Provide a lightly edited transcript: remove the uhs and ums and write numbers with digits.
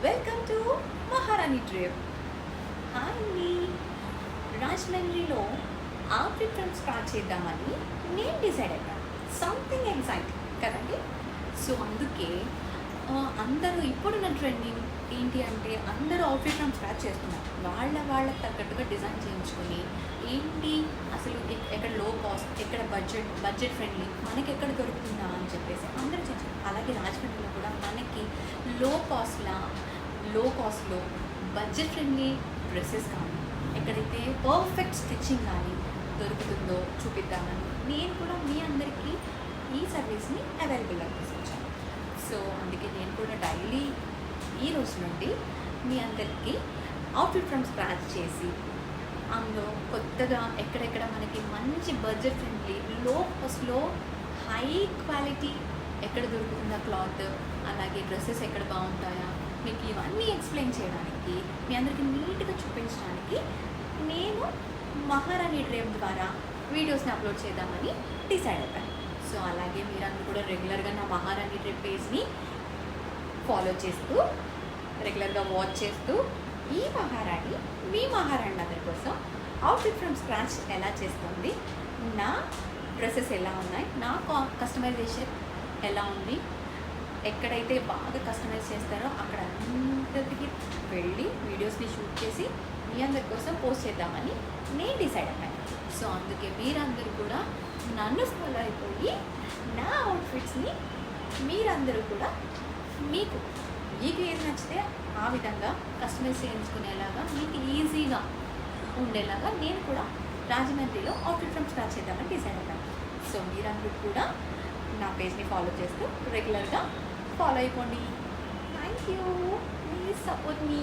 Welcome to మహారాణి trip. Hi అండి, రాజమండ్రిలో అవుట్ఫిట్ ఫ్రమ్ స్టార్ట్ చేద్దామని నేను డిసైడ్ అయ్యాను. సంథింగ్ ఎగ్జైటింగ్ కదండి. సో అందుకే అందరూ ఇప్పుడున్న ట్రెండింగ్ ఏంటి అంటే అందరూ అవుట్ఫిట్ ఫ్రమ్ స్టార్ట్ చేస్తున్నారు. వాళ్ళకి తగ్గట్టుగా డిజైన్ చేయించుకొని ఏంటి అసలు ఎక్కడ లో కాస్ట్, ఎక్కడ బడ్జెట్ ఫ్రెండ్లీ, మనకి ఎక్కడ దొరుకుతుందా అని చెప్పేసి అందరూ చేస్తారు. అలాగే రాజమండ్రిలో కూడా మనకి లో కాస్ట్లో బడ్జెట్ ఫ్రెండ్లీ డ్రెస్సెస్ కానీ ఎక్కడైతే పర్ఫెక్ట్ స్టిచ్చింగ్ కానీ దొరుకుతుందో చూపిద్దామని నేను కూడా మీ అందరికీ ఈ సర్వీస్ని అవైలబుల్గా తీసుకొచ్చాను. సో అందుకే నేను కూడా డైలీ ఈ రోజు నుండి మీ అందరికీ అవుట్ఫిట్ ఫ్రమ్ స్క్రాచ్ చేసి అందులో కొత్తగా ఎక్కడెక్కడ మనకి మంచి బడ్జెట్ ఫ్రెండ్లీ లో కాస్ట్లో హై క్వాలిటీ ఎక్కడ దొరుకుతుందా క్లాత్, అలాగే డ్రెస్సెస్ ఎక్కడ బాగుంటాయా, మీకు ఇవన్నీ ఎక్స్ప్లెయిన్ చేయడానికి, మీ అందరికీ నీట్గా చూపించడానికి నేను మహారాణి డ్రీమ్ ద్వారా వీడియోస్ని అప్లోడ్ చేద్దామని డిసైడ్ అయ్యాను. సో అలాగే మీరందరూ కూడా రెగ్యులర్గా నా మహారాణి డ్రీమ్ పేజ్ని ఫాలో చేస్తూ రెగ్యులర్గా వాచ్ చేస్తూ ఈ మహారాణి మీ మహారాణి అందరి కోసం అవుట్ఫిట్ ఫ్రమ్ స్క్రాచ్ ఎలా చేస్తుంది, నా డ్రెస్సెస్ ఎలా ఉన్నాయి, నా కస్టమైజేషన్ ఎలా ఉంది, ఎక్కడైతే బాగా కస్టమైజ్ చేస్తారో అక్కడ అందరికి వెళ్ళి వీడియోస్ని షూట్ చేసి మీ అందరి కోసం పోస్ట్ చేద్దామని నేను డిసైడ్ అయ్యాను. సో అందుకే మీరందరూ కూడా నన్ను ఫాలో అయిపోయి నా అవుట్ఫిట్స్ని మీరందరూ కూడా మీకు ఏది నచ్చితే ఆ విధంగా కస్టమైజ్ చేయించుకునేలాగా మీకు ఈజీగా ఉండేలాగా నేను కూడా రాజమండ్రిలో అవుట్ఫిట్ ఫ్రమ్ స్టార్ట్ చేద్దామని డిసైడ్ అయ్యాను. సో మీరందరూ కూడా నా పేజ్ని ఫాలో చేస్తూ రెగ్యులర్గా ఫాలో అయిపోండి. Thank you, please support me.